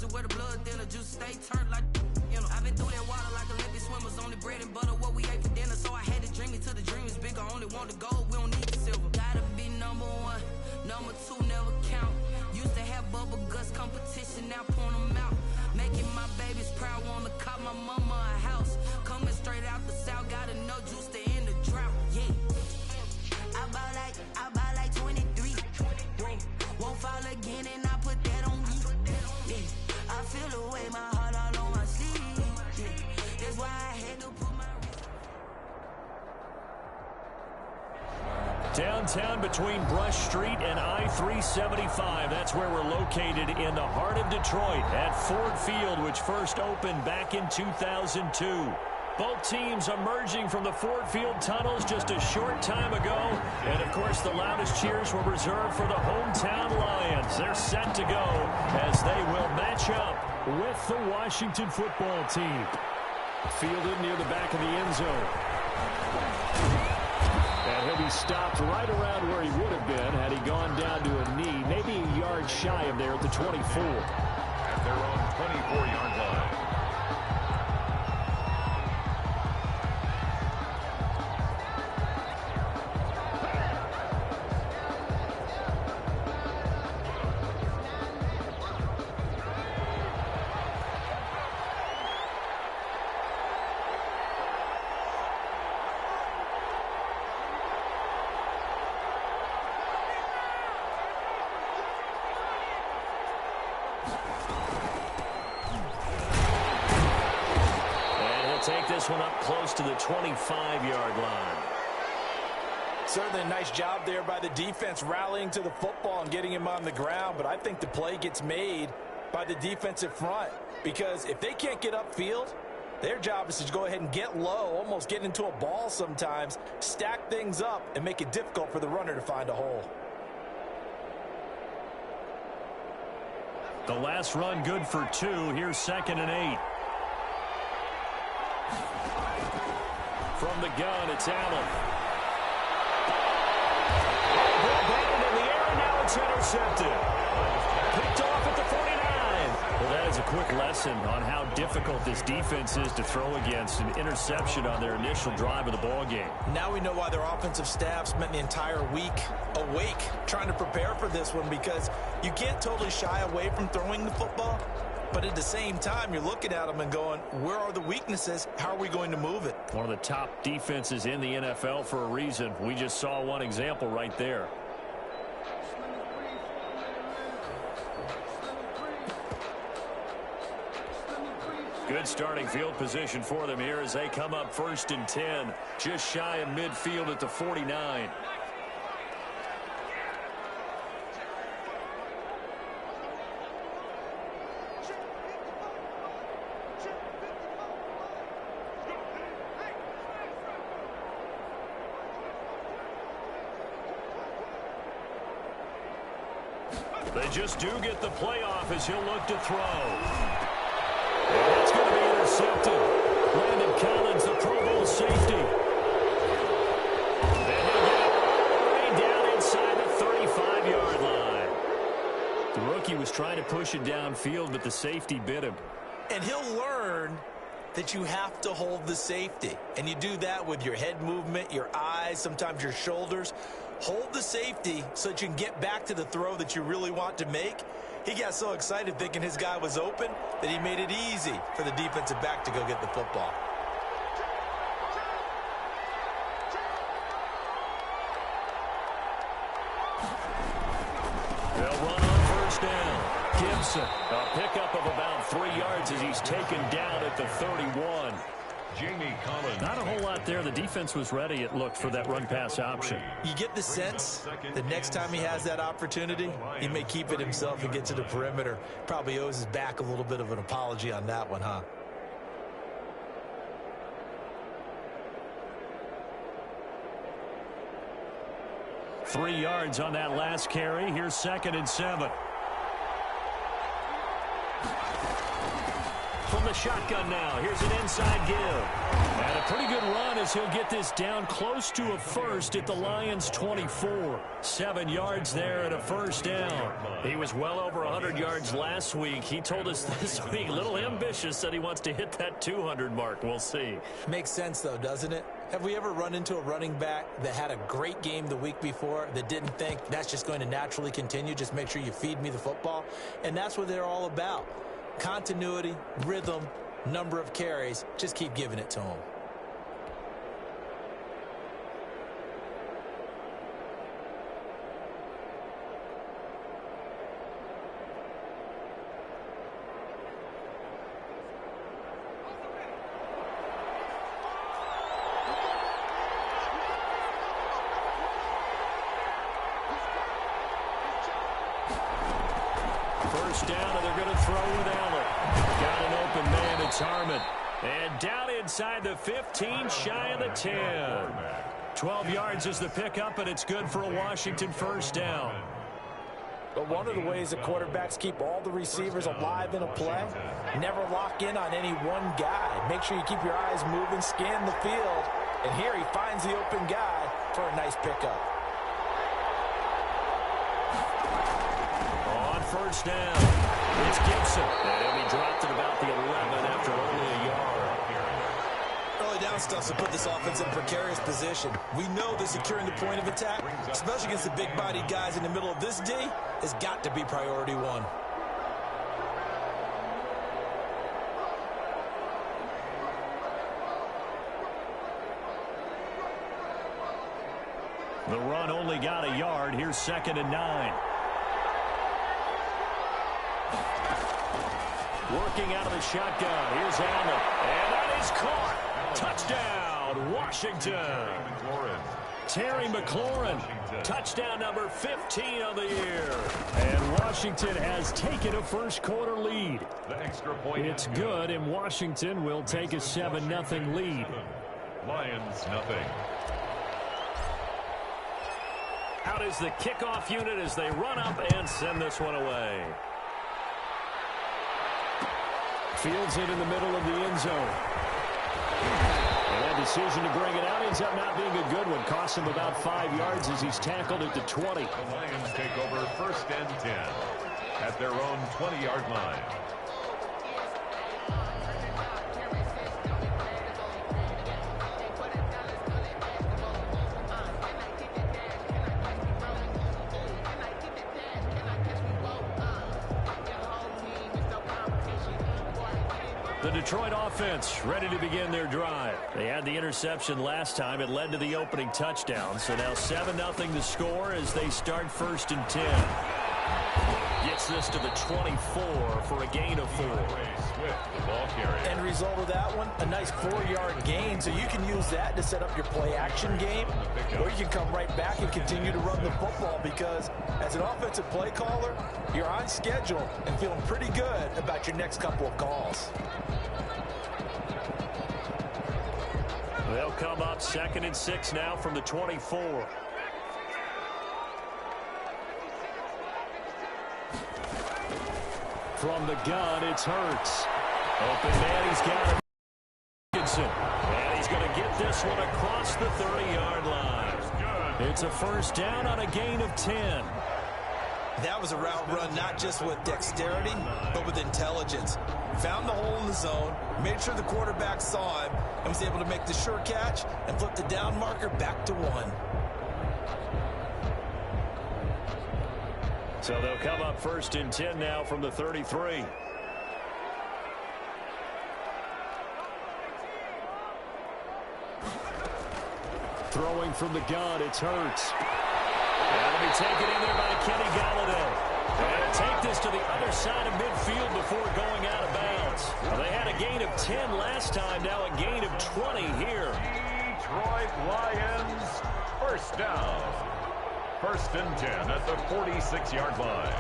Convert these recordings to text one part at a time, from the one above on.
to where the blood thinner, juice stay turned like, you know. I've been through that water like Olympic swimmers, only bread and butter, what we ate for dinner. So I had to dream me till the dream is bigger, only want the gold, we don't need the silver. Gotta be number one, number two never count. Used to have bubble guts competition, now point them out. Making my babies proud, wanna cop my mama a house. Coming straight out the south, gotta know juice to end the drought, yeah. I buy like 23. Won't fall again and I put that on me. Yeah. I feel the way my heart all on my sleeve. Yeah. That's why I had to put my Downtown between Brush Street and I-375. That's where we're located in the heart of Detroit at Ford Field, which first opened back in 2002. Both teams emerging from the Ford Field tunnels just a short time ago. And, of course, the loudest cheers were reserved for the hometown Lions. They're set to go as they will match up with the Washington football team. Fielded near the back of the end zone. And he'll be stopped right around where he would have been had he gone down to a knee, maybe a yard shy of there at the 24. At their own 24-yard line. Take this one up close to the 25-yard line. Certainly a nice job there by the defense rallying to the football and getting him on the ground, but I think the play gets made by the defensive front because if they can't get upfield, their job is to go ahead and get low, almost get into a ball sometimes, stack things up, and make it difficult for the runner to find a hole. The last run good for 2. Here's 2nd and 8. From the gun, it's Allen. Batted in the air, and now it's intercepted. Picked off at the 49. Well, that is a quick lesson on how difficult this defense is to throw against. An interception on their initial drive of the ball game. Now we know why their offensive staff spent the entire week awake trying to prepare for this one because you can't totally shy away from throwing the football. But at the same time, you're looking at them and going, where are the weaknesses? How are we going to move it? One of the top defenses in the NFL for a reason. We just saw one example right there. Good starting field position for them here as they come up 1st and 10. Just shy of midfield at the 49. They just do get the playoff as he'll look to throw. And that's going to be intercepted. Landon Collins, the Pro Bowl safety. Then he'll get it right down inside the 35-yard line. The rookie was trying to push it downfield, but the safety bit him. And he'll learn that you have to hold the safety. And you do that with your head movement, your eyes, sometimes your shoulders. Hold the safety so that you can get back to the throw that you really want to make. He got so excited thinking his guy was open that he made it easy for the defensive back to go get the football. They'll run on 1st down. Gibson, a pickup of about 3 yards as he's taken down at the 31. Jamie Collins. Not a whole lot there. The defense was ready, it looked, for that run-pass option. You get the sense that next time he has that opportunity, he may keep it himself and get to the perimeter. Probably owes his back a little bit of an apology on that one, huh? Three yards on that last carry. Here's 2nd and 7. From the shotgun now. Here's an inside give. And a Pretty good run as he'll get this down close to a first at the Lions' 24. 7 yards there and a first down. He was well over 100 yards last week. He told us this week, a little ambitious, said he wants to hit that 200 mark. We'll see. Makes sense, though, doesn't it? Have we ever run into a running back that had a great game the week before that didn't think that's just going to naturally continue? Just make sure you feed me the football. And that's what they're all about. Continuity, rhythm, number of carries. Just keep giving it to them. First down, and they're going to throw with Allen. Got an open man, it's Harmon. And down inside the 15, shy of the 10. 12 yards is the pickup, and it's good for a Washington first down. But one of the ways the quarterbacks keep all the receivers alive in a play, never lock in on any one guy. Make sure you keep your eyes moving, scan the field. And here he finds the open guy for a nice pickup. First down. It's Gibson. And he dropped it about the 11 after only a yard. Early down stuff to put this offense in a precarious position. We know that securing the point of attack, especially against the big-bodied guys in the middle of this D, has got to be priority one. The run only got a yard. Here's 2nd and 9. Working out of the shotgun. Here's Allen. And that is caught. Touchdown, Washington. Terry McLaurin. Touchdown number 15 of the year. And Washington has taken a first quarter lead. The extra point. It's good, and Washington will take a 7-0 lead. Lions nothing. Out is the kickoff unit as they run up and send this one away. Fields it in the middle of the end zone. And that decision to bring it out ends up not being a good one. Costs him about 5 yards as he's tackled at the 20. The Lions take over 1st and 10 at their own 20-yard line. The Detroit offense ready to begin their drive. They had the interception last time. It led to the opening touchdown. So now 7-0 the score as they start 1st and 10. Gets this to the 24 for a gain of 4. End result of that one, a nice 4-yard gain. So you can use that to set up your play-action game. Or you can come right back and continue to run the football because as an offensive play caller, you're on schedule and feeling pretty good about your next couple of calls. They'll come up 2nd and 6 now from the 24. From the gun, it's Hurts. Open man, he's got it. And he's going to get this one across the 30-yard line. It's a first down on a gain of 10. That was a route run not just with dexterity, but with intelligence. Found the hole in the zone, made sure the quarterback saw him, and was able to make the sure catch and flip the down marker back to 1. So they'll come up 1st and 10 now from the 33. Throwing from the gun, it's Hurts. That'll be taken in there by Kenny Galladay. And take this to the other side of midfield before going out of bounds. Well, they had a gain of 10 last time, now a gain of 20 here. Detroit Lions, first down. 1st and 10 at the 46-yard line.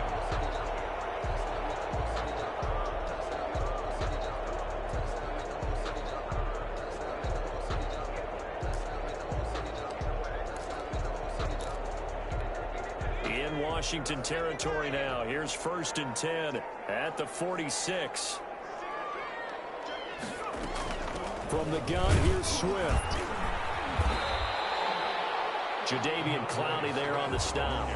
In Washington territory now. Here's 1st and 10 at the 46. From the gun, here's Swift. Jadeveon Clowney there on the stop.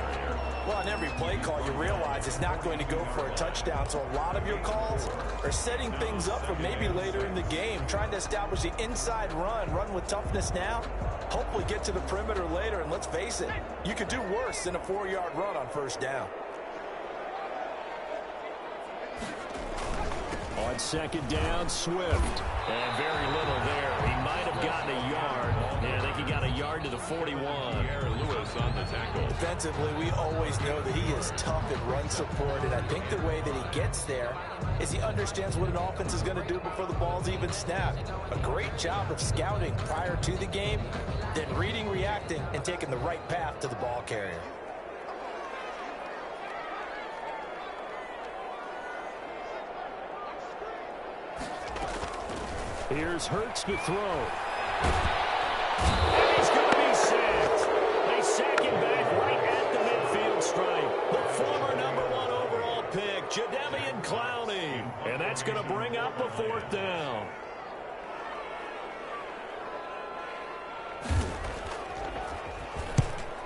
Well, on every play call, you realize it's not going to go for a touchdown. So a lot of your calls are setting things up for maybe later in the game, trying to establish the inside run with toughness now, hopefully get to the perimeter later. And let's face it, you could do worse than a 4-yard run on first down. On second down, Swift. And very little there. He might have gotten a yard. Yeah, I think he got a yard to the 41. Lewis on the tackle. Defensively, we always know that he is tough in run support, and I think the way that he gets there is he understands what an offense is going to do before the ball's even snapped. A great job of scouting prior to the game, then reading, reacting, and taking the right path to the ball carrier. Here's Hurts to throw. And he's going to be sacked. They sack him back right at the midfield stripe. The former #1 overall pick, Jadeveon Clowney. And that's going to bring up a 4th down.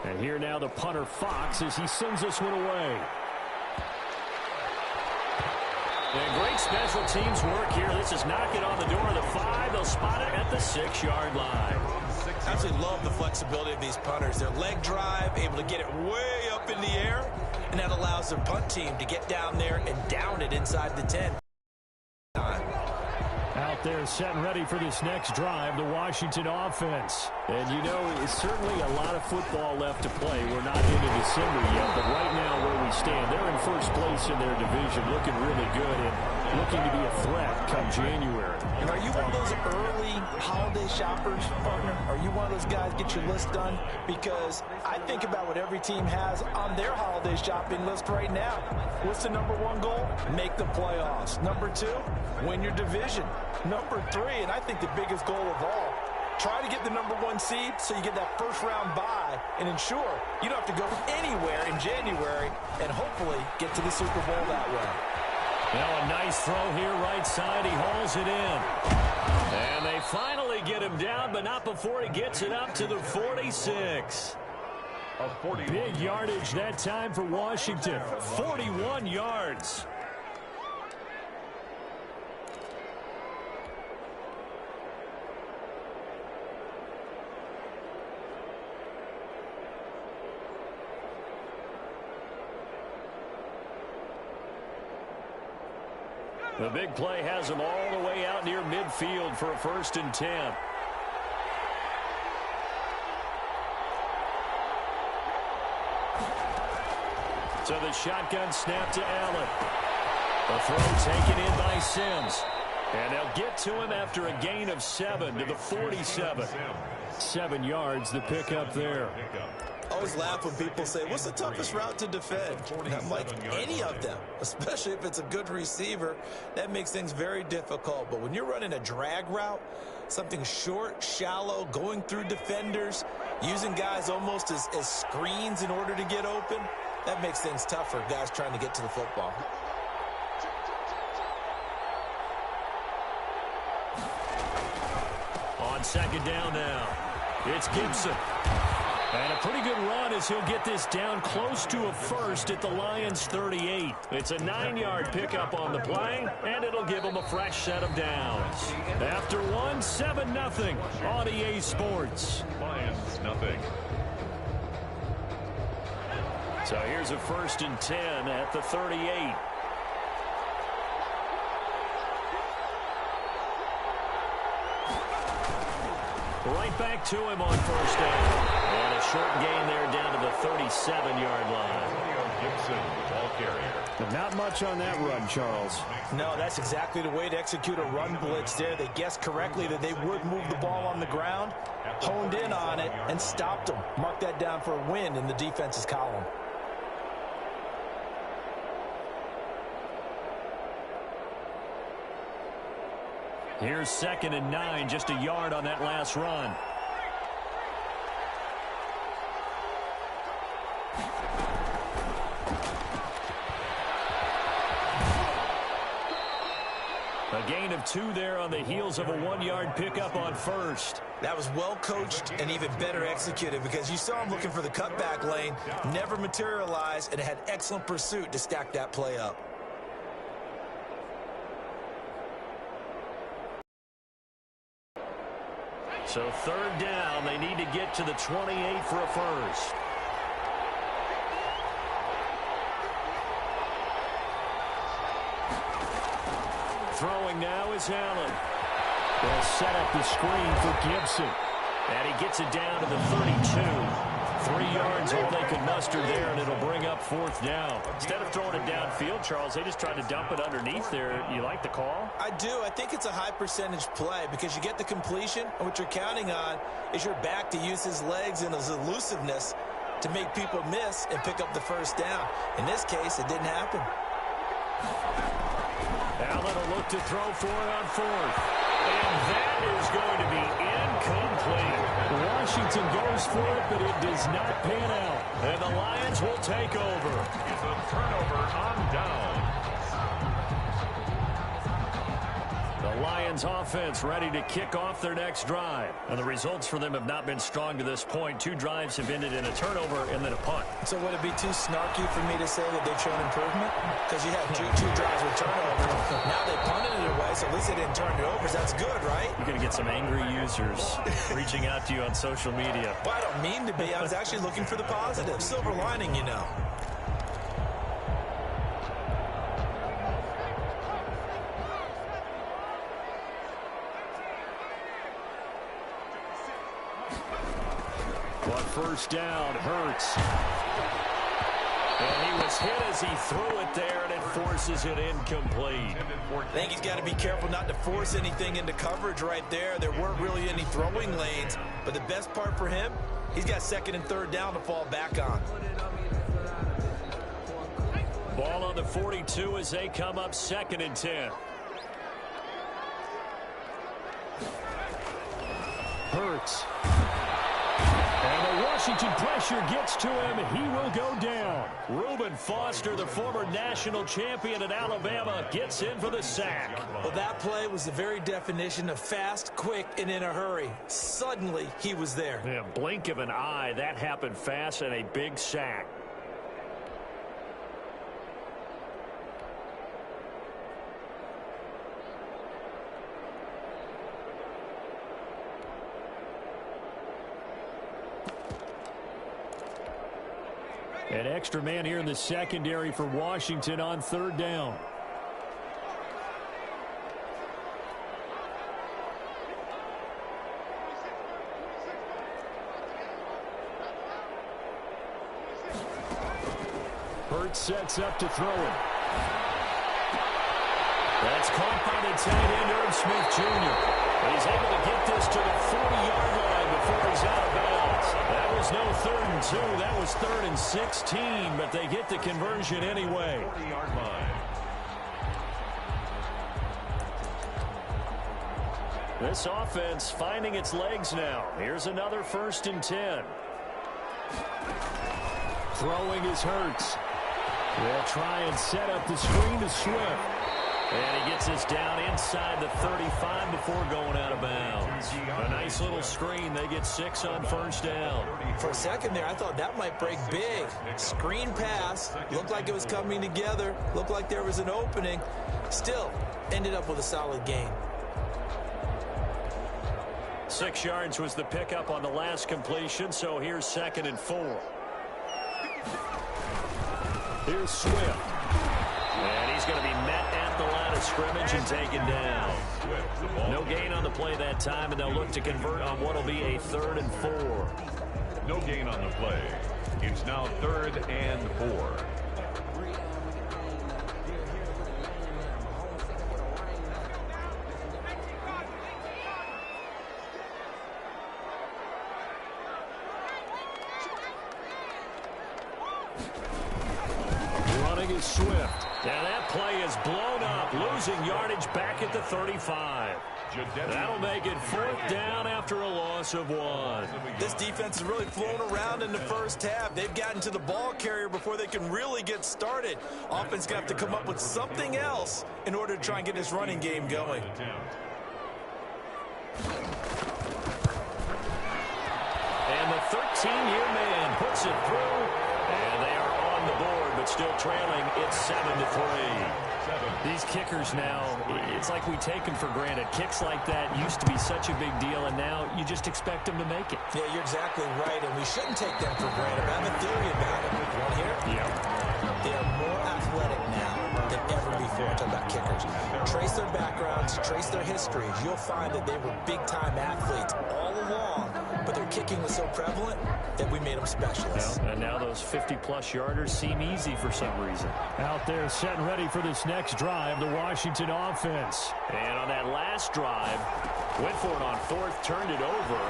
And here now the punter Fox as he sends this one away. And great special teams work here. This is knock it on the door of the 5. They'll spot it at the 6-yard line. I absolutely love the flexibility of these punters. Their leg drive, able to get it way up in the air, and that allows their punt team to get down there and down it inside the 10. Out there set and ready for this next drive, the Washington offense. And you know, it's certainly a lot of football left to play. We're not into December yet, but right now where we stand, they're in first place in their division, looking really good and looking to be a threat come January. And are you one of those early holiday shoppers, partner? Are you one of those guys get your list done? Because I think about what every team has on their holiday shopping list right now. What's the #1 goal? Make the playoffs. #2, win your division. #3, and I think the biggest goal of all, try to get the #1 seed so you get that first-round bye and ensure you don't have to go anywhere in January and hopefully get to the Super Bowl that way. Now a nice throw here right side. He hauls it in. And they finally get him down, but not before he gets it up to the 46. Big yardage that time for Washington. 41 yards. The big play has him all the way out near midfield for a 1st and 10. So the shotgun snap to Allen. The throw taken in by Sims. And they'll get to him after a gain of 7 to the 47. 7 yards, the pickup there. I always laugh when people say, what's the toughest route to defend? And I'm like, any of them, especially if it's a good receiver. That makes things very difficult. But when you're running a drag route, something short, shallow, going through defenders, using guys almost as screens in order to get open, that makes things tough for guys trying to get to the football. On 2nd down now, it's Gibson. And a pretty good run as he'll get this down close to a 1st at the Lions' 38. It's a 9-yard pickup on the play, and it'll give them a fresh set of downs. After one, 7-0 on EA Sports. Lions, nothing. So here's a 1st and 10 at the 38. Right back to him on 1st down. And a short gain there down to the 37-yard line. Gibson, the ball carrier. Not much on that run, Charles. No, that's exactly the way to execute a run blitz there. They guessed correctly that they would move the ball on the ground, honed in on it, and stopped them. Mark that down for a win in the defense's column. Here's 2nd and 9, just a yard on that last run. A gain of 2 there on the heels of a 1-yard pickup on first. That was well coached and even better executed because you saw him looking for the cutback lane, never materialized, and had excellent pursuit to stack that play up. So 3rd down, they need to get to the 28 for a first. Throwing now is Allen. They'll set up the screen for Gibson. And he gets it down to the 32. 3 yards all they can muster there, and it'll bring up 4th down. Instead of throwing it downfield, Charles, they just tried to dump it underneath there. You like the call? I do. I think it's a high percentage play because you get the completion, and what you're counting on is your back to use his legs and his elusiveness to make people miss and pick up the 1st down. In this case, it didn't happen. Allen will look to throw for it on 4th. And that is going to be incomplete. Washington goes for it, but it does not pan out. And the Lions will take over. It's a turnover on down. The Lions offense ready to kick off their next drive. And the results for them have not been strong to this point. 2 drives have ended in a turnover and then a punt. So would it be too snarky for me to say that they've shown improvement? Because you had two drives with turnovers. Now they punted it away, so at least they didn't turn it over. So that's good, right? You're going to get some angry users reaching out to you on social media. Well, I don't mean to be. I was actually looking for the positive. Silver lining, you know. On 1st down, Hurts. And he was hit as he threw it there, and it forces it incomplete. I think he's got to be careful not to force anything into coverage right there. There weren't really any throwing lanes, but the best part for him, he's got 2nd and 3rd down to fall back on. Ball on the 42 as they come up 2nd and 10. Hurts. And the Washington pressure gets to him. He will go down. Reuben Foster, the former national champion at Alabama, gets in for the sack. Well, that play was the very definition of fast, quick, and in a hurry. Suddenly, he was there. Yeah, blink of an eye, that happened fast, and a big sack. An extra man here in the secondary for Washington on 3rd down. Hurts sets up to throw it. That's caught by the tight end, Irv Smith Jr. He's able to get this to the 40-yard line before he's out of bounds. That was no 3rd and 2. That was 3rd and 16, but they get the conversion anyway. 40-yard line. This offense finding its legs now. Here's another 1st and 10. Throwing is Hurts. They'll try and set up the screen to Swift. And he gets this down inside the 35 before going out of bounds. A nice little screen. They get 6 on 1st down. For a second there, I thought that might break big. Screen pass. Looked like it was coming together. Looked like there was an opening. Still, ended up with a solid gain. 6 yards was the pickup on the last completion, so here's 2nd and 4. Here's Swift. And he's going to be met at the line of scrimmage and taken down. No gain on the play that time, and they'll look to convert on what will be a 3rd and 4. No gain on the play. It's now 3rd and 4. Running is Swift. And that play is blown up, losing yardage back at the 35. That'll make it 4th down after a loss of 1. This defense has really flown around in the first half. They've gotten to the ball carrier before they can really get started. Offense going to have to come up with something else in order to try and get this running game going. And the 13-year man puts it through, and they are on the board, but still trailing. It's 7-3. These kickers now, it's like we take them for granted. Kicks like that used to be such a big deal, and now you just expect them to make it. Yeah, you're exactly right, and we shouldn't take them for granted. I have a theory about it. You want to hear it? Yeah. They are more athletic now than ever before. I'm talking about kickers. Trace their backgrounds, trace their histories. You'll find that they were big-time athletes all along, but their kicking was so prevalent that we made them specialists. Well, and now those 50-plus yarders seem easy for some reason. Out there set and ready for this next drive, the Washington offense. And on that last drive, went for it on 4th, turned it over.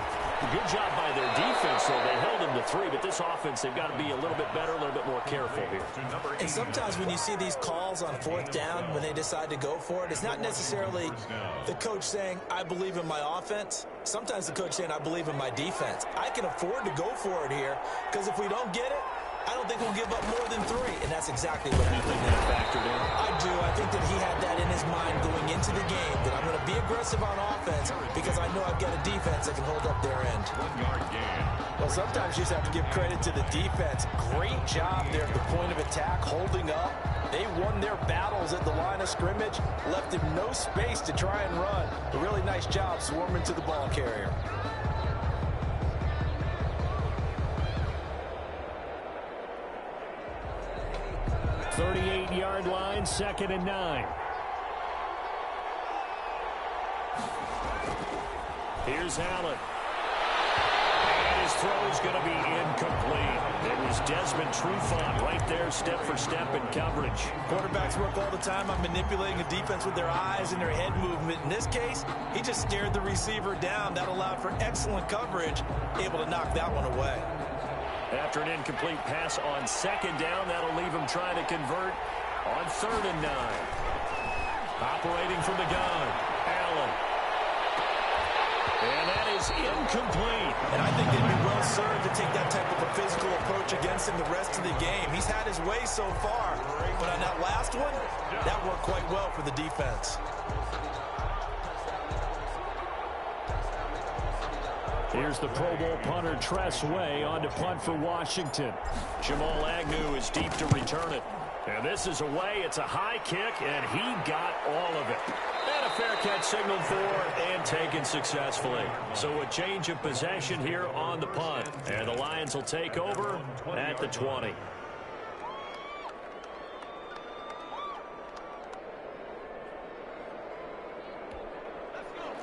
Good job by their defense, though. They held them to 3, but this offense, they've got to be a little bit better, a little bit more careful here. And sometimes when you see these calls on 4th down, when they decide to go for it, it's not necessarily the coach saying, I believe in my offense. Sometimes the coach saying, I believe in my defense. I can afford to go for it here, because if we don't get it, I don't think we'll give up more than 3, and that's exactly what happened there. Factored in. I do. I think that he had that in his mind going into the game, that I'm going to be aggressive on offense because I know I've got a defense that can hold up their end. 1-yard gain. Well, sometimes you just have to give credit to the defense. Great job there at the point of attack, holding up. They won their battles at the line of scrimmage, left him no space to try and run. A really nice job swarming to the ball carrier. .38-yard line, 2nd and 9. Here's Allen. And his throw is going to be incomplete. It was Desmond Trufant right there, step for step in coverage. Quarterbacks work all the time on manipulating a defense with their eyes and their head movement. In this case, he just stared the receiver down. That allowed for excellent coverage, able to knock that one away. After an incomplete pass on 2nd down, that'll leave him trying to convert on 3rd and 9. Operating from the gun, Allen. And that is incomplete. And I think they'd be well served to take that type of a physical approach against him the rest of the game. He's had his way so far, but on that last one, that worked quite well for the defense. Here's the Pro Bowl punter Tress Way on to punt for Washington. Jamal Agnew is deep to return it. And this is away. It's a high kick, and he got all of it. And a fair catch signaled for and taken successfully. So a change of possession here on the punt. And the Lions will take over at the 20.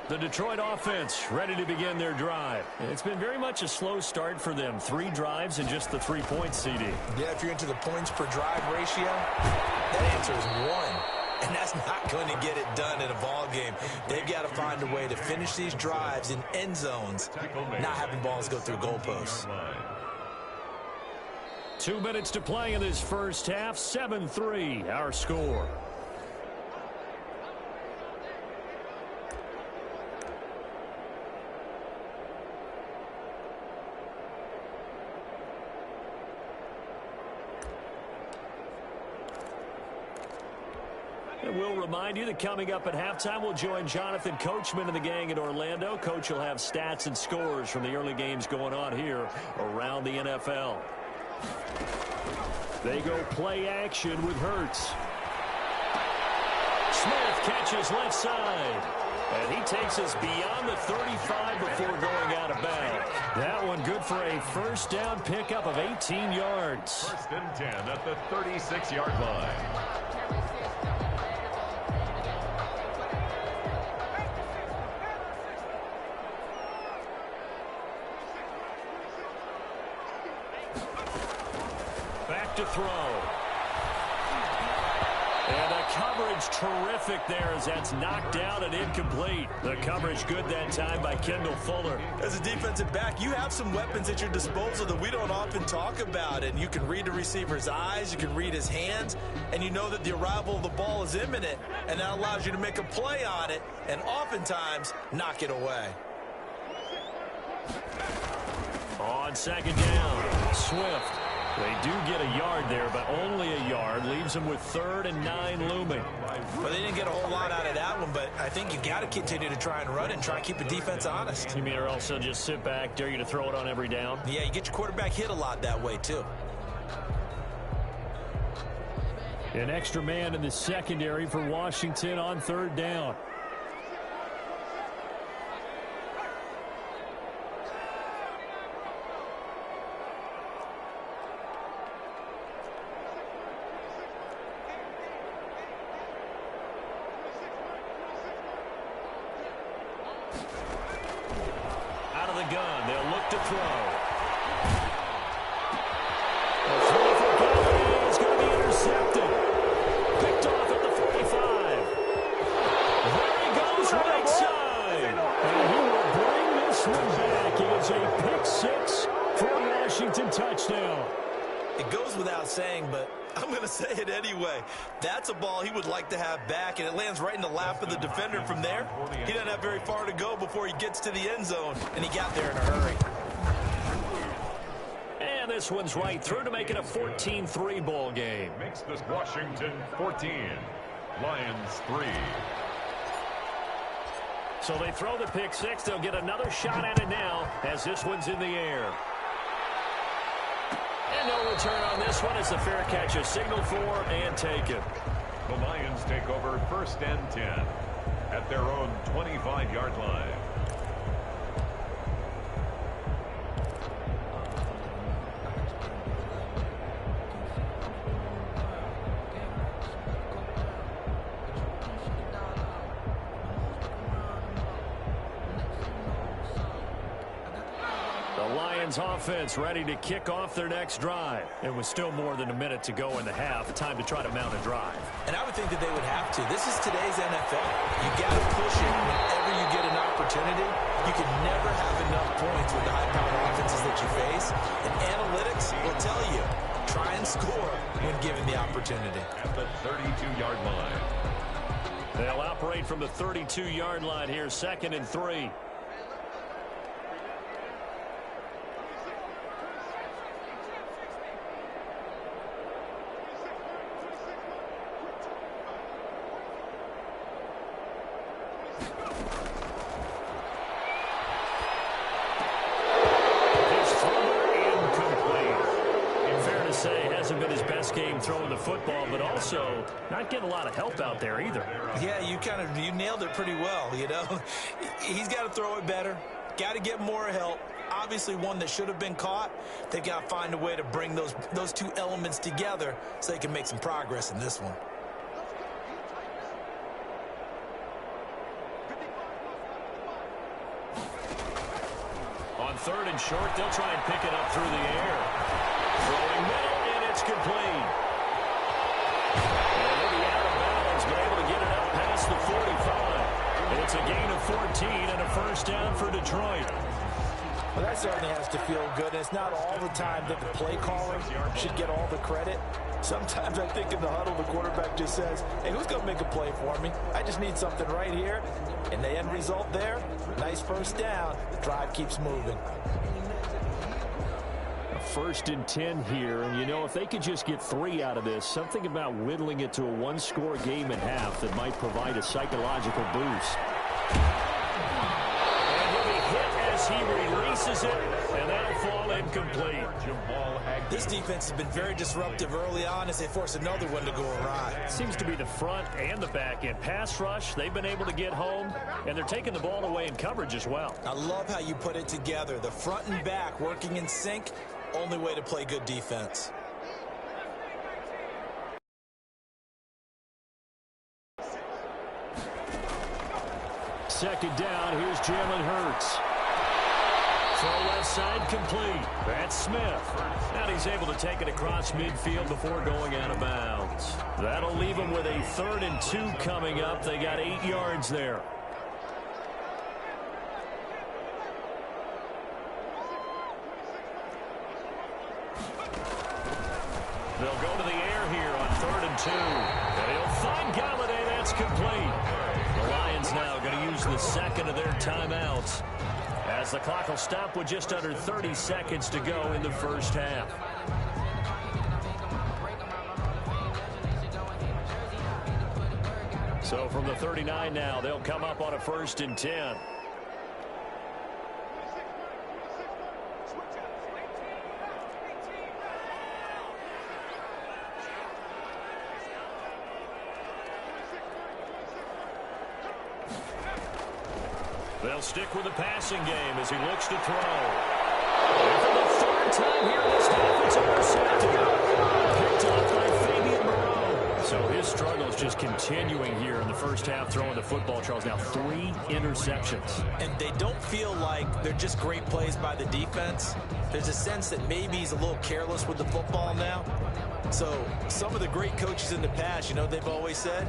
The Detroit offense ready to begin their drive. It's been very much a slow start for them. 3 drives and just the 3 points, CD. Yeah, if you're into the points per drive ratio, that answer is 1. And that's not going to get it done in a ball game. They've got to find a way to finish these drives in end zones, not having balls go through goalposts. 2 minutes to play in this first half. 7-3, our score. And we'll remind you that coming up at halftime, we'll join Jonathan Coachman and the gang in Orlando. Coach will have stats and scores from the early games going on here around the NFL. They go play action with Hurts. Smith catches left side. And he takes us beyond the 35 before going out of bounds. That one good for a first down pickup of 18 yards. 1st and 10 at the 36-yard line. Back to throw. And a cover coverage terrific there as that's knocked down and incomplete. The coverage good that time by Kendall Fuller. As a defensive back, you have some weapons at your disposal that we don't often talk about. And you can read the receiver's eyes, you can read his hands, and you know that the arrival of the ball is imminent, and that allows you to make a play on it and oftentimes knock it away. On second down, Swift. They do get a yard there, but only a yard. Leaves them with 3rd and 9 looming. Well, they didn't get a whole lot out of that one, but I think you got to continue to try and run it and try and keep the defense honest. You mean or else they'll just sit back, dare you to throw it on every down? Yeah, you get your quarterback hit a lot that way, too. An extra man in the secondary for Washington on 3rd down. Out of the gun, they'll look to throw. The throw for Galladay is going to be intercepted. Picked off at the 45. There he goes, right side. And he will bring this one back. It is a pick 6 for a Washington touchdown. It goes without saying, but I'm going to say it anyway. That's a ball he would like to have back, and it lands right in the lap of the defender from there. He doesn't have very far to go before he gets to the end zone, and he got there in a hurry. And this one's right through to make it a 14-3 ball game. Makes this Washington 14, Lions 3. So they throw the pick 6. They'll get another shot at it now as this one's in the air. And no return on this one. It's a fair catch, a signal for and taken. The Lions take over 1st and 10 at their own 25-yard line. Offense ready to kick off their next drive. It was still more than a minute to go in the half. Time to try to mount a drive. And I would think that they would have to. This is today's NFL. You got to push it whenever you get an opportunity. You can never have enough points with the high-powered offenses that you face. And analytics will tell you, try and score when given the opportunity. At the 32-yard line. They'll operate from the 32-yard line here, 2nd and 3. Game throwing the football, but also not getting a lot of help out there either. Yeah, you nailed it pretty well, you know. He's got to throw it better, got to get more help. Obviously one that should have been caught. They've got to find a way to bring those two elements together so they can make some progress in this one. On 3rd and short, they'll try and pick it up through the air. Throwing middle, and it's complete. And they'll be out of bounds, but able to get it up past the 45. It's a gain of 14 and a 1st down for Detroit. Well, that certainly has to feel good. And it's not all the time that the play caller should get all the credit. Sometimes I think in the huddle, the quarterback just says, hey, who's going to make a play for me? I just need something right here. And the end result there, nice 1st down. The drive keeps moving. 1st and 10 here, and you know, if they could just get 3 out of this, something about whittling it to a 1-score game at half that might provide a psychological boost. And he'll be hit as he releases it, and that'll fall incomplete. This defense has been very disruptive early on as they force another one to go awry. Seems to be the front and the back end. Pass rush, they've been able to get home, and they're taking the ball away in coverage as well. I love how you put it together. The front and back working in sync. Only way to play good defense. Second down, here's Jalen Hurts. Throw left side complete. That's Smith. And he's able to take it across midfield before going out of bounds. That'll leave him with a 3rd and 2 coming up. They got 8 yards there. They'll go to the air here on 3rd and 2. And he'll find Galladay. That's complete. The Lions now going to use the 2nd of their timeouts, as the clock will stop with just under 30 seconds to go in the first half. So from the 39 now, they'll come up on a 1st and 10. They'll stick with the passing game as he looks to throw. And for the 3rd time here this half, it's intercepted. Picked off by Fabian Moreau. So his struggle is just continuing here in the first half, throwing the football. Charles, now 3 interceptions. And they don't feel like they're just great plays by the defense. There's a sense that maybe he's a little careless with the football now. So some of the great coaches in the past, you know, they've always said,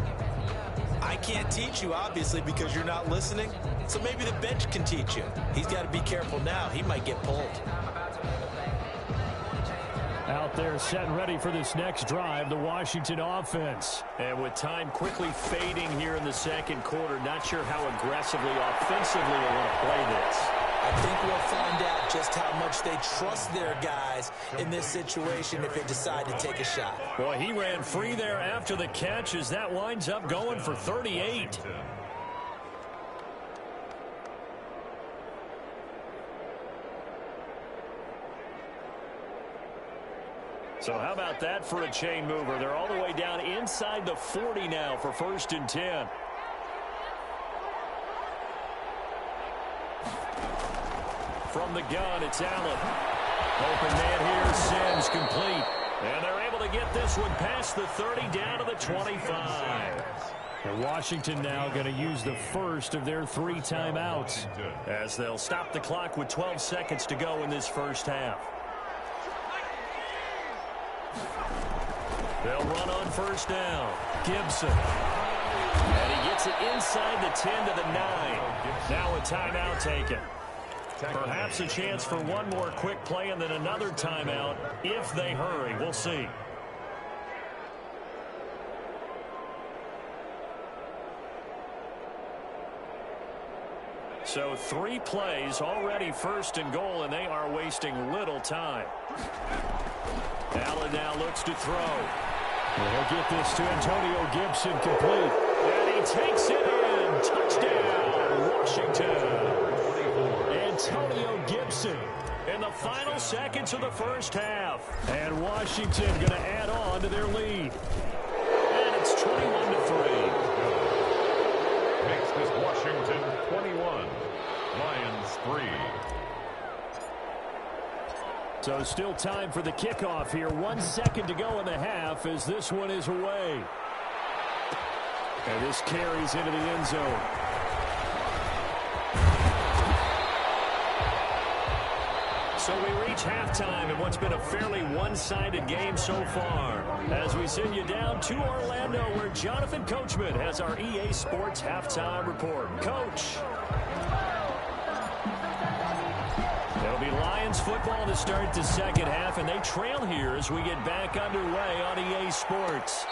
I can't teach you, obviously, because you're not listening. So maybe the bench can teach you. He's got to be careful now. He might get pulled. Out there set and ready for this next drive, the Washington offense. And with time quickly fading here in the 2nd quarter, not sure how aggressively, offensively they want to play this. I think we'll find out just how much they trust their guys in this situation if they decide to take a shot. Boy, he ran free there after the catch as that winds up going for 38. So how about that for a chain mover? They're all the way down inside the 40 now for 1st and 10. From the gun, it's Allen. Open man here, Sims complete. And they're able to get this one past the 30 down to the 25. And Washington now going to use the first of their 3 timeouts, as they'll stop the clock with 12 seconds to go in this first half. They'll run on 1st down. Gibson. And he gets it inside the 10 to the 9. Now a timeout taken. Perhaps a chance for one more quick play and then another timeout if they hurry. We'll see. So 3 plays already 1st and goal, and they are wasting little time. Allen now looks to throw. He'll get this to Antonio Gibson complete. And he takes it in. Touchdown, Washington. Antonio Gibson in the final seconds of the first half. And Washington going to add on to their lead. And it's 21-3. Makes this Washington 21. Lions 3. So still time for the kickoff here. 1 second to go in the half as this one is away. And this carries into the end zone. So we reach halftime in what's been a fairly one-sided game so far, as we send you down to Orlando, where Jonathan Coachman has our EA Sports halftime report. Coach. It'll be Lions football to start the second half, and they trail here as we get back underway on EA Sports.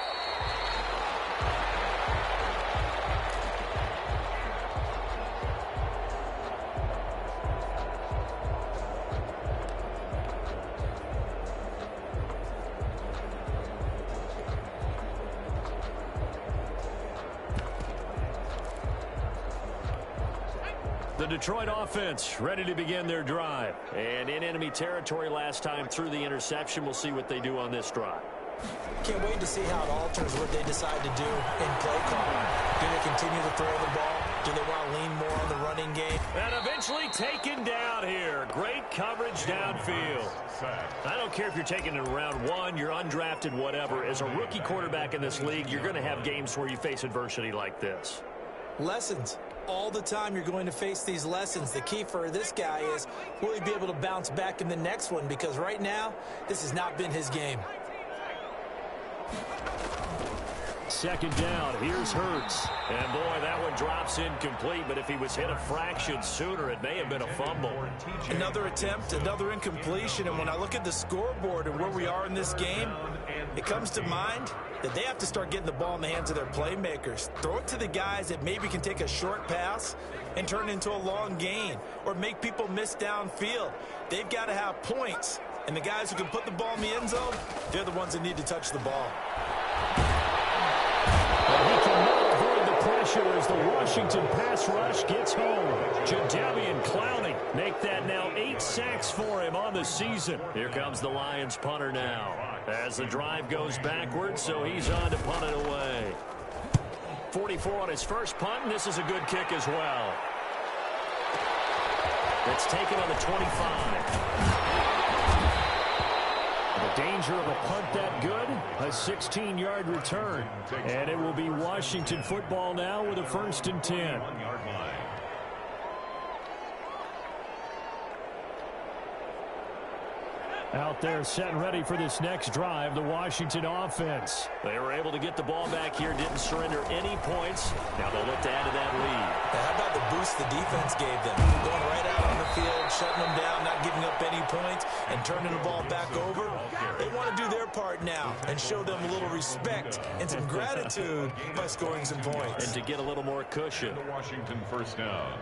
The Detroit offense ready to begin their drive. And in enemy territory last time through the interception. We'll see what they do on this drive. Can't wait to see how it alters what they decide to do in play calling. Do they continue to throw the ball? Do they want to lean more on the running game? And eventually taken down here. Great coverage downfield. I don't care if you're taking it in round 1, you're undrafted, whatever. As a rookie quarterback in this league, you're going to have games where you face adversity like this. Lessons. all the time you're going to face these lessons. The key for this guy is, will he be able to bounce back in the next one? Because right now, this has not been his game. Second down, here's Hurts. And boy, that one drops incomplete, but if he was hit a fraction sooner, it may have been a fumble. Another attempt, another incompletion, and when I look at the scoreboard and where we are in this game, it comes to mind that they have to start getting the ball in the hands of their playmakers. Throw it to the guys that maybe can take a short pass and turn it into a long gain or make people miss downfield. They've got to have points, and the guys who can put the ball in the end zone, they're the ones that need to touch the ball. He cannot avoid the pressure as the Washington pass rush gets home. Jadeveon Clowney make that now 8 sacks for him on the season. Here comes the Lions punter now as the drive goes backwards, so he's on to punt it away. 44 on his first punt, and this is a good kick as well. It's taken on the 25. The danger of a punt that good, a 16-yard return. And it will be Washington football now with a 1st and 10. Out there set and ready for this next drive, the Washington offense. They were able to get the ball back here, didn't surrender any points. Now they'll look to add to that lead. Now, how about the boost the defense gave them? Going right out on the field, shutting them down, not giving up any points, and turning the ball back over. They want to do their part now and show them a little respect and some gratitude by scoring some points. And to get a little more cushion. The Washington first down.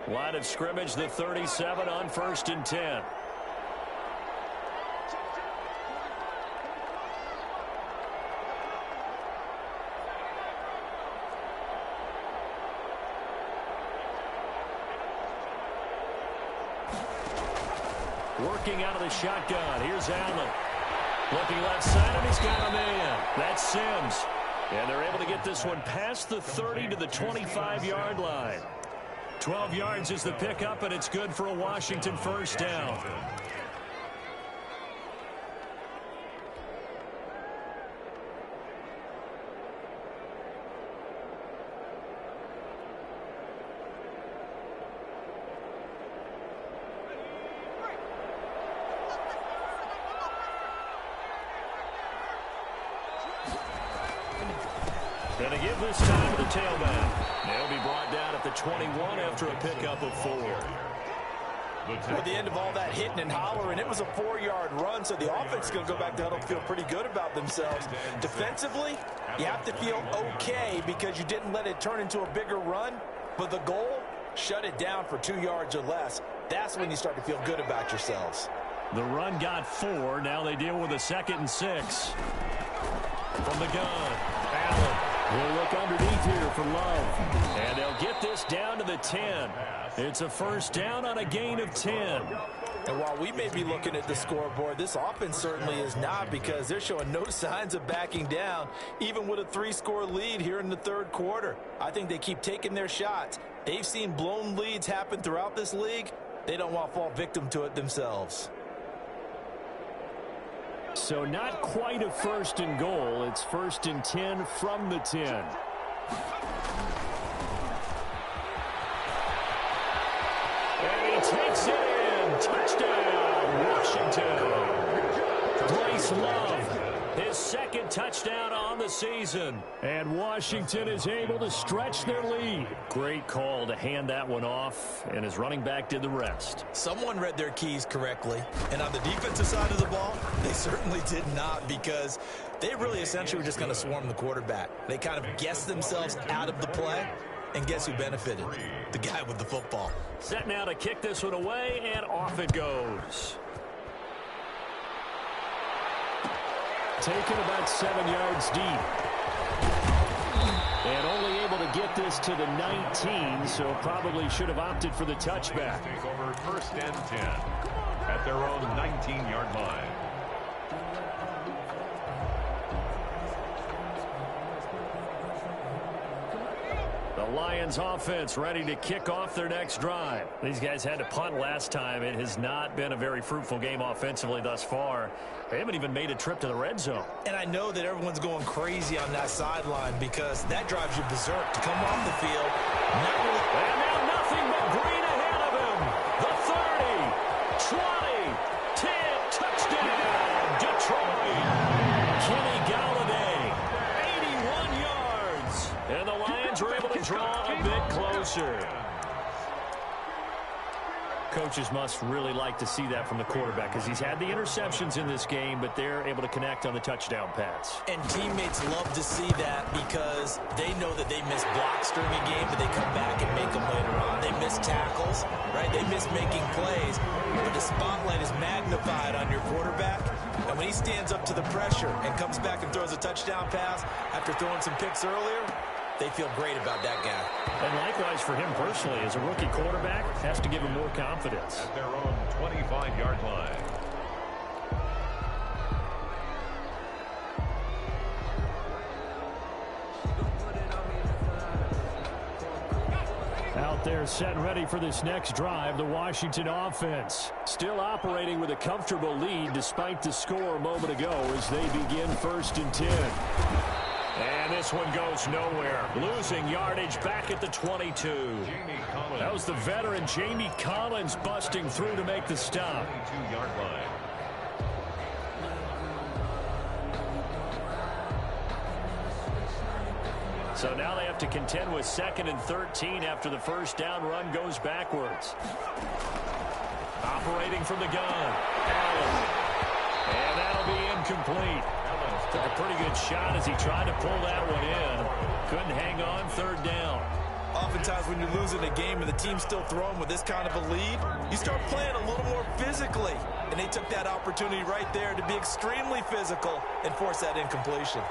Line of scrimmage, the 37 on 1st and 10. Working out of the shotgun. Here's Allen. Looking left side, and he's got a man. That's Sims. And they're able to get this one past the 30 to the 25-yard line. 12 yards is the pickup, and it's good for a Washington first down. Going to give this time to the tailback. They'll be brought down at the 21 after a pickup of 4. At the end of all that hitting and hollering, it was a 4-yard run, so the offense is going to go back to huddle, feel pretty good about themselves. Defensively, you have to feel okay because you didn't let it turn into a bigger run, but the goal, shut it down for 2 yards or less. That's when you start to feel good about yourselves. The run got 4. Now they deal with a 2nd and 6. From the gun, Allen will look underneath here for Love. And they'll get this down to the 10. It's a first down on a gain of 10. And while we may be looking at the scoreboard, this offense certainly is not, because they're showing no signs of backing down, even with a 3-score lead here in the 3rd quarter. I think they keep taking their shots. They've seen blown leads happen throughout this league. They don't want to fall victim to it themselves. So not quite a 1st and goal. It's 1st and 10 from the 10. And he takes it in. Touchdown, Washington. Bryce Love, his 2nd touchdown on the season. And Washington is able to stretch their lead. Great call to hand that one off, and his running back did the rest. Someone read their keys correctly, and on the defensive side of the ball, they certainly did not, because they really essentially were just going to swarm the quarterback. They kind of guessed themselves out of the play, and guess who benefited? The guy with the football. Set now to kick this one away, and off it goes. Taken about 7 yards deep. And only able to get this to the 19, so probably should have opted for the touchback. Take over 1st and 10 at their own 19-yard line. The Lions offense ready to kick off their next drive. These guys had to punt last time. It has not been a very fruitful game offensively thus far. They haven't even made a trip to the red zone. And I know that everyone's going crazy on that sideline because that drives you berserk to come off the field. Not really. And now nothing but green ahead of him. The 30, 20, 10, touchdown, Detroit. Kenny Galladay, 81 yards. And the Lions were able to draw a bit closer. Coaches must really like to see that from the quarterback because he's had the interceptions in this game, but they're able to connect on the touchdown pass. And teammates love to see that because they know that they miss blocks during a game, but they come back and make them later on. They miss tackles, right? They miss making plays, but the spotlight is magnified on your quarterback. And when he stands up to the pressure and comes back and throws a touchdown pass after throwing some picks earlier, they feel great about that guy. And likewise for him personally, as a rookie quarterback, has to give him more confidence. At their own 25-yard line. Out there set and ready for this next drive, the Washington offense. Still operating with a comfortable lead despite the score a moment ago as they begin 1st and 10. And this one goes nowhere. Losing yardage back at the 22. That was the veteran Jamie Collins busting through to make the stop. 22-yard line. So now they have to contend with 2nd and 13 after the first down run goes backwards. Operating from the gun. Allen. And that'll be incomplete. Took a pretty good shot as he tried to pull that one in. Couldn't hang on 3rd down. Oftentimes when you're losing a game and the team's still throwing with this kind of a lead, you start playing a little more physically. And they took that opportunity right there to be extremely physical and force that incompletion.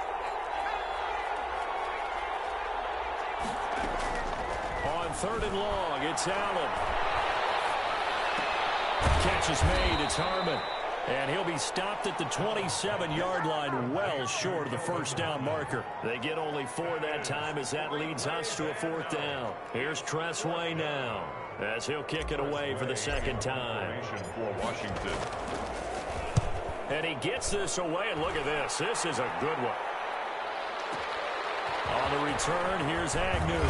On 3rd and long, it's Allen. Catch is made. It's Harmon. And he'll be stopped at the 27-yard line, well short of the first down marker. They get only 4 that time as that leads us to a 4th down. Here's Tressway now as he'll kick it away for the 2nd time. For Washington. And he gets this away, and look at this. This is a good one. On the return, here's Agnew.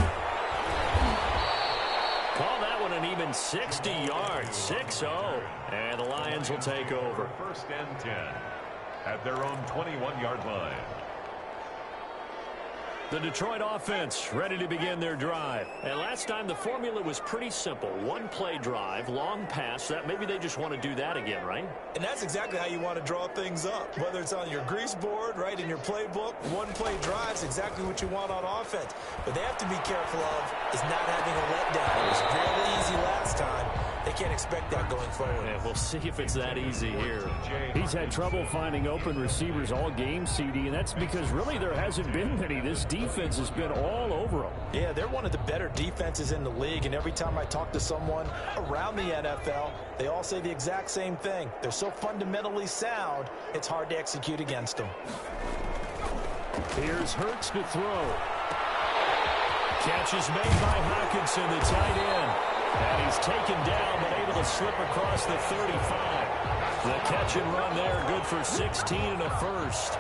Call that one an even 60 yards, 6-0. And the Lions will take over. 1st and 10 at their own 21-yard line. The Detroit offense ready to begin their drive. And last time the formula was pretty simple. 1-play drive, long pass. That maybe they just want to do that again, right? And that's exactly how you want to draw things up. Whether it's on your grease board, right, in your playbook, 1-play drive is exactly what you want on offense. But they have to be careful of is not having a letdown. It was really easy last time. They can't expect that going forward. Yeah, we'll see if it's that easy here. He's had trouble finding open receivers all game, CD, and that's because really there hasn't been many. This defense has been all over them. Yeah, they're one of the better defenses in the league, and every time I talk to someone around the NFL, they all say the exact same thing. They're so fundamentally sound, it's hard to execute against them. Here's Hurts to throw. Catch is made by Hockenson, the tight end. And he's taken down, but able to slip across the 35. The catch and run there, good for 16 and a first.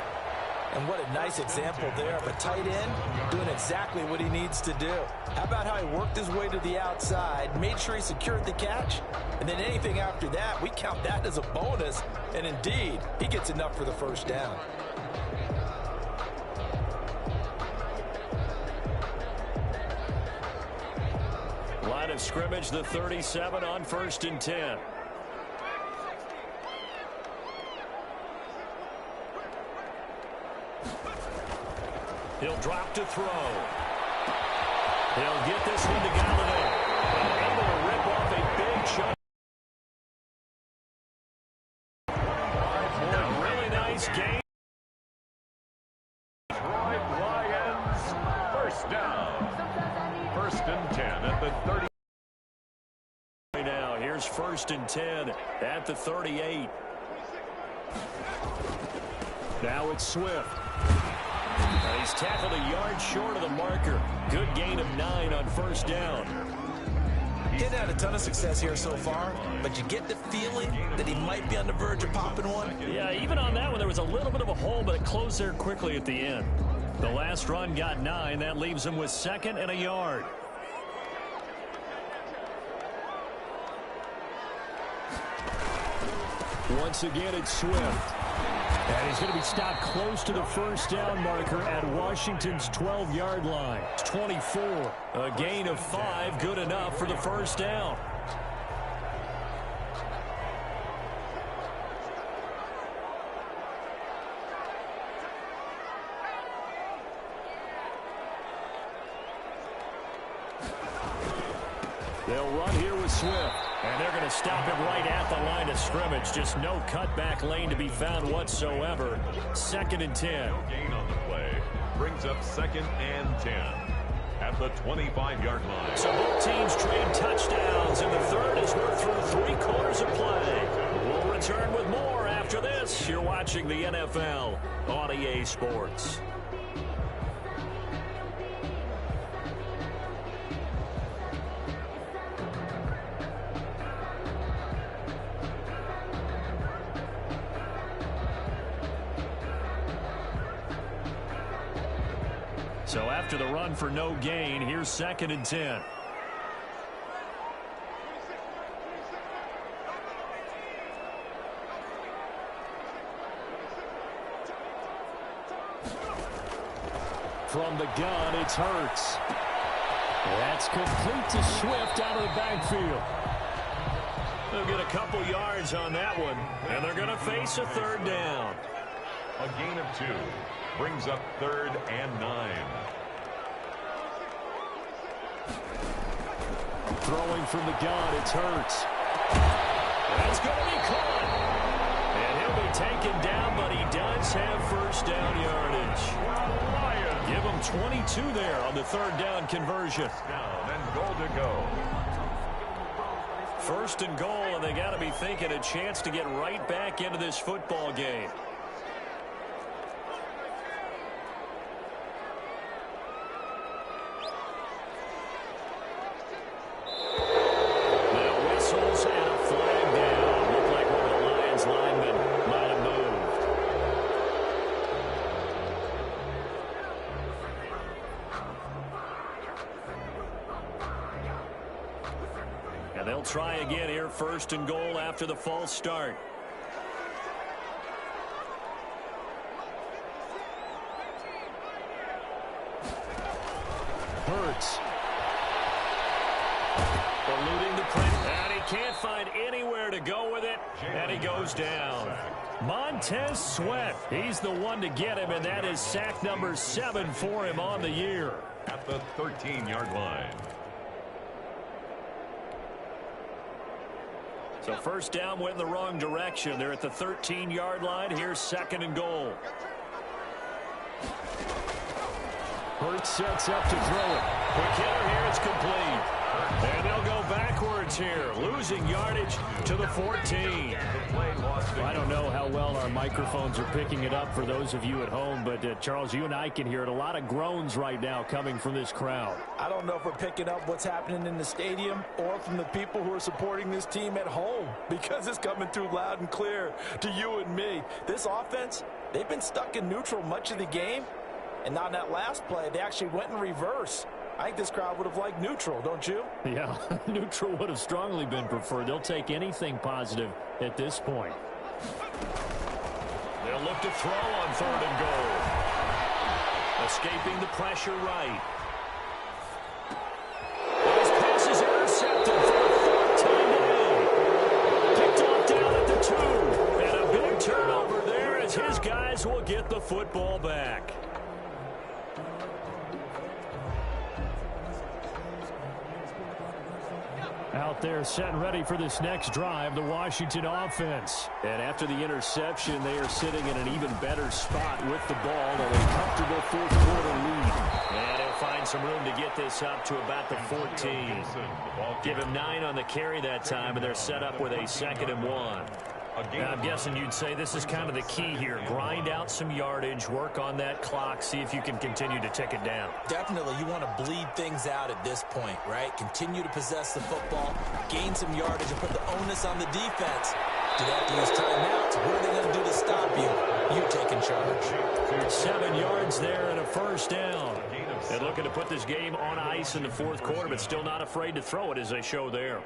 And what a nice example there of a tight end doing exactly what he needs to do. How about how he worked his way to the outside, made sure he secured the catch, and then anything after that, we count that as a bonus. And indeed, he gets enough for the first down. Line of scrimmage, the 37 on 1st and 10. He'll drop to throw. He'll get this one to Galladay. And able to rip off a big chunk. A really nice game. Lions, 1st down. 1st and 10 at the 30. Now, here's 1st and 10 at the 38. Now it's Swift. He's tackled a yard short of the marker. Good gain of 9 on first down. He hasn't had a ton of success here so far, but you get the feeling that he might be on the verge of popping one. Yeah, even on that one, there was a little bit of a hole, but it closed there quickly at the end. The last run got 9. That leaves him with 2nd and a yard. Once again, it's Swift. And he's going to be stopped close to the first down marker at Washington's 12-yard line. 24. A gain of 5, good enough for the first down. They'll run here with Swift. And they're going to stop him right at the line of scrimmage. Just no cutback lane to be found whatsoever. 2nd and 10. Gain on the play brings up 2nd and 10 at the 25-yard line. So both teams trade touchdowns in the third as we're through 3 quarters of play. We'll return with more after this. You're watching the NFL on EA Sports. So after the run for no gain, here's 2nd and 10. From the gun, it's Hurts. That's complete to Swift out of the backfield. They'll get a couple yards on that one, and they're going to face a 3rd down. A gain of 2 brings up 3rd and 9. Throwing from the gun, it's Hurts. That's going to be caught. And he'll be taken down, but he does have first down yardage. Give him 22 there on the 3rd down conversion. Down and goal to go. 1st and goal, and they got to be thinking a chance to get right back into this football game. They'll try again here, 1st and goal after the false start. Hurts. Eluding the pressure. And he can't find anywhere to go with it. And he goes down. Montez Sweat. He's the one to get him, and that is sack number 7 for him on the year. At the 13-yard line. So first down went in the wrong direction. They're at the 13-yard line. Here's 2nd and goal. Hurts sets up to throw it. Quick hitter here. It's complete. And they'll go backwards here. Losing yardage to the 14. I don't know how well our microphones are picking it up for those of you at home, but Charles, you and I can hear it. A lot of groans right now coming from this crowd. I don't know if we're picking up what's happening in the stadium or from the people who are supporting this team at home, because it's coming through loud and clear to you and me. This offense, they've been stuck in neutral much of the game, and on that last play, they actually went in reverse. I think this crowd would have liked neutral, don't you? Yeah, neutral would have strongly been preferred. They'll take anything positive at this point. They'll look to throw on 3rd and goal. Escaping the pressure right. His pass is intercepted for a 4th time. Picked off down at the 2. And a big turnover there as his guys will get the football back. Out there set and ready for this next drive, the Washington offense. And after the interception, they are sitting in an even better spot with the ball and a comfortable 4th quarter lead. And he'll find some room to get this up to about the 14. Give him 9 on the carry that time, and they're set up with a 2nd and 1. Yeah, I'm guessing you'd say this is kind of the key here. Grind out some yardage, work on that clock, see if you can continue to tick it down. Definitely, you want to bleed things out at this point, right? Continue to possess the football, gain some yardage, and put the onus on the defense. Do they have to use timeouts? What are they going to do to stop you? You taking charge. 7 yards there and a first down. And looking to put this game on ice in the fourth quarter, but still not afraid to throw it as they show there.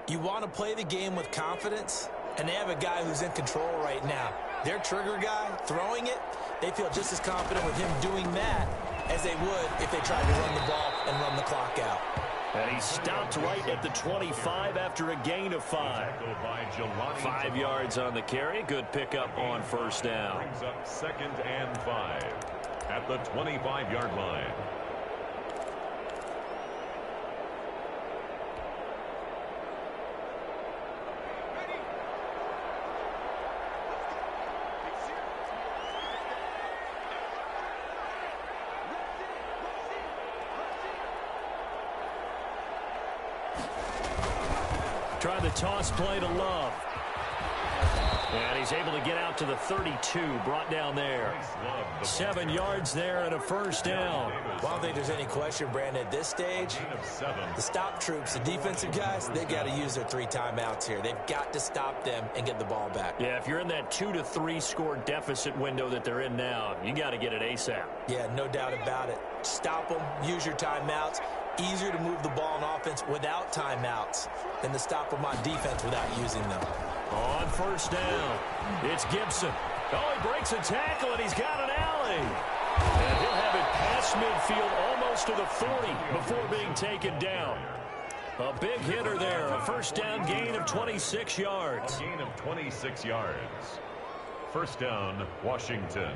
You want to play the game with confidence, and they have a guy who's in control right now. Their trigger guy, throwing it, they feel just as confident with him doing that as they would if they tried to run the ball and run the clock out. And he stopped right at the 25 after a gain of 5. 5 yards on the carry. Good pickup on first down. Brings up 2nd and 5 at the 25-yard line. Try the toss play to Love. And he's able to get out to the 32, brought down there. 7 yards there and a first down. Well, I don't think there's any question, Brandon, at this stage, the stop troops, the defensive guys, they've got to use their 3 timeouts here. They've got to stop them and get the ball back. Yeah, if you're in that 2 to 3 score deficit window that they're in now, you got to get it ASAP. Yeah, no doubt about it. Stop them, use your timeouts. Easier to move the ball on offense without timeouts than to stop them on defense without using them. On first down, it's Gibson. Oh, he breaks a tackle, and he's got an alley. And he'll have it past midfield almost to the 40 before being taken down. A big hitter there, a first down gain of 26 yards. A gain of 26 yards. First down, Washington.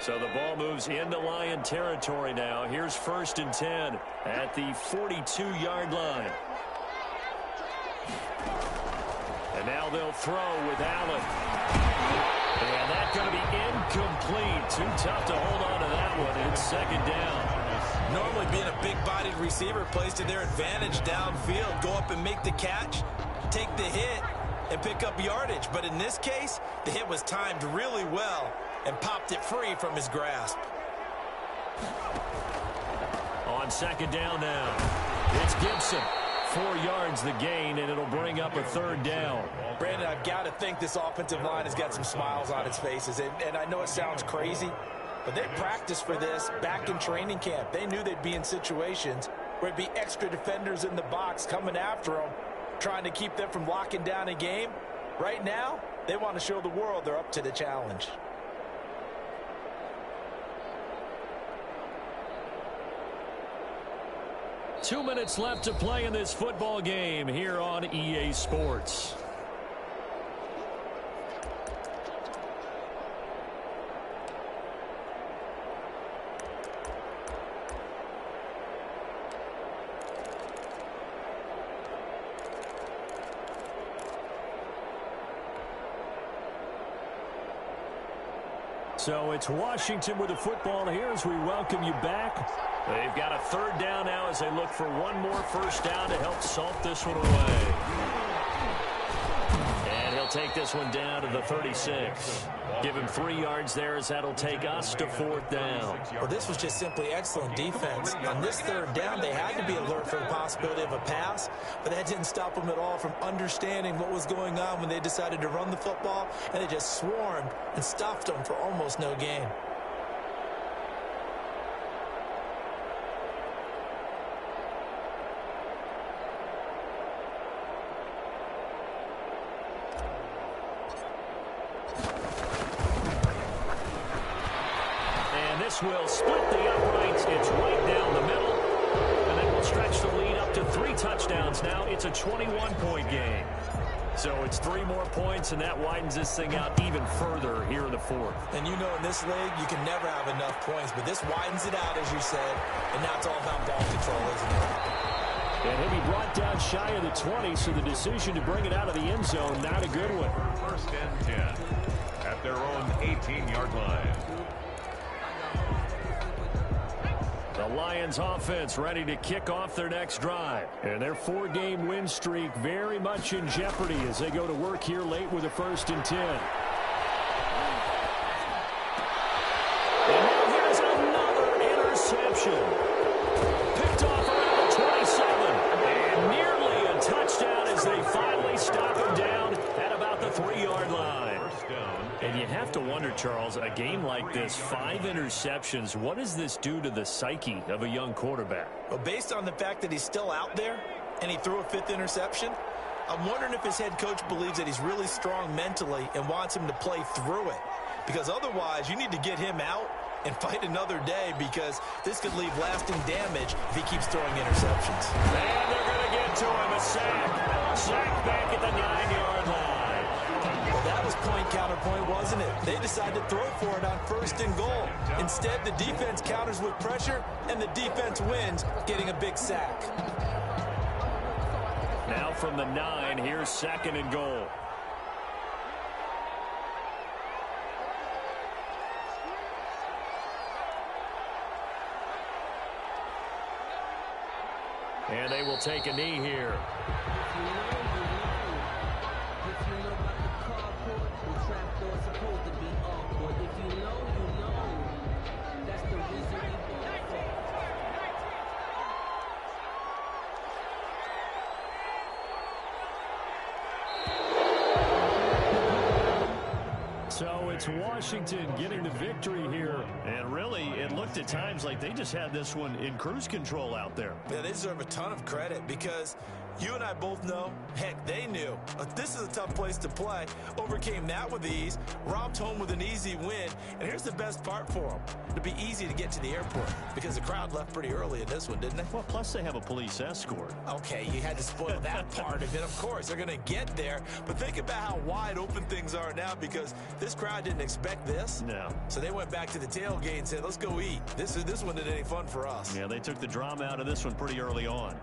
So the ball moves into Lion territory now. Here's 1st and 10 at the 42-yard line. And now they'll throw with Allen. And that's going to be incomplete. Too tough to hold on to that one. It's 2nd down. Normally being a big-bodied receiver plays to their advantage downfield. Go up and make the catch, take the hit, and pick up yardage. But in this case, the hit was timed really well and popped it free from his grasp. On 2nd down now, it's Gibson. 4 yards the gain, and it'll bring up a 3rd down. Brandon, I've got to think this offensive line has got some smiles on its faces. And I know it sounds crazy, but they practiced for this back in training camp. They knew they'd be in situations where it'd be extra defenders in the box coming after them, trying to keep them from locking down a game. Right now, they want to show the world they're up to the challenge. Two minutes left to play in this football game here on EA Sports. So it's Washington with the football here as we welcome you back. They've got a 3rd down now as they look for one more first down to help salt this one away. And he'll take this one down to the 36. Give him 3 yards there as that'll take us to 4th down. Well, this was just simply excellent defense. On this 3rd down, they had to be alert for the possibility of a pass, but that didn't stop them at all from understanding what was going on when they decided to run the football, and they just swarmed and stuffed them for almost no gain. Will split the uprights. It's right down the middle. And then we'll stretch the lead up to 3 touchdowns now. It's a 21-point game. So it's 3 more points, and that widens this thing out even further here in the 4th. And you know in this league, you can never have enough points, but this widens it out, as you said, and now it's all about ball control, isn't it? And he'll be brought down shy of the 20, so the decision to bring it out of the end zone, not a good one. 1st and 10 at their own 18-yard line. The Lions offense ready to kick off their next drive. And their 4-game win streak very much in jeopardy as they go to work here late with a 1st and 10. And now here's another interception. Picked off around the 27. And nearly a touchdown as they finally stop him down at about the 3-yard line. And you have to wonder, Charles, a game like this, 5 interceptions, what does this do to the psyche of a young quarterback? Well, based on the fact that he's still out there and he threw a 5th interception, I'm wondering if his head coach believes that he's really strong mentally and wants him to play through it. Because otherwise, you need to get him out and fight another day, because this could leave lasting damage if he keeps throwing interceptions. And they're going to get to him. A sack. Sack back at the 9-yard line. That was point counterpoint, wasn't it? They decided to throw for it on 1st and goal. Instead, the defense counters with pressure, and the defense wins, getting a big sack. Now from the 9, here's 2nd and goal. And they will take a knee here. So it's Washington getting the victory here. And really, it looked at times like they just had this one in cruise control out there. Yeah, they deserve a ton of credit, because you and I both know, heck, they knew. This is a tough place to play. Overcame that with ease, romped home with an easy win. And here's the best part for them. It'll be easy to get to the airport, because the crowd left pretty early in this one, didn't they? Well, plus they have a police escort. Okay, you had to spoil that part of it. Of course, they're going to get there. But think about how wide open things are now, because this crowd didn't expect this. No. So they went back to the tailgate and said, let's go eat. This one isn't any fun for us. Yeah, they took the drama out of this one pretty early on.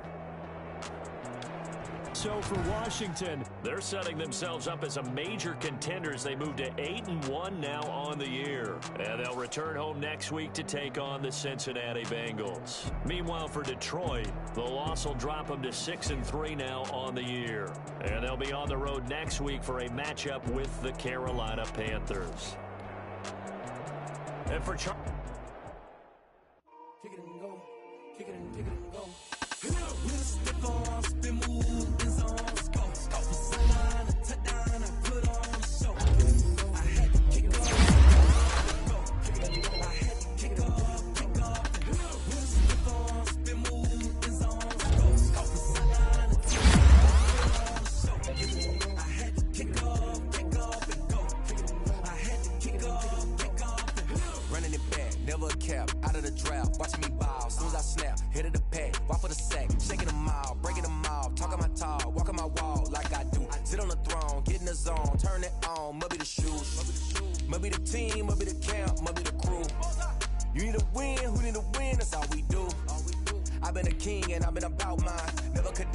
So for Washington, they're setting themselves up as a major contender as they move to 8-1 now on the year. And they'll return home next week to take on the Cincinnati Bengals. Meanwhile, for Detroit, the loss will drop them to 6-3 now on the year. And they'll be on the road next week for a matchup with the Carolina Panthers. And for Kick it and go. Kick it and go. With a stiff arm, spin move, in zone, go. Sideline, touchdown, I put on the show. I had to kick off, I had to kick off. With a stiff arm, spin move, in zone, go. Sideline, touchdown, I put on the show. I had to kick off and go. I had to kick off and go. Running it back, never a cap, out of the draft, watching me ball, soon as I snap, hit of the pack, walk for the sack, shaking them out, breaking them out, talking my talk, walking my wall like I do, sit on the throne, get in the zone, turn it on, maybe the shoes, maybe the team, maybe the camp, maybe the crew, you need a win, who need a win, that's all we do, I've been a king and I've been about mine, never could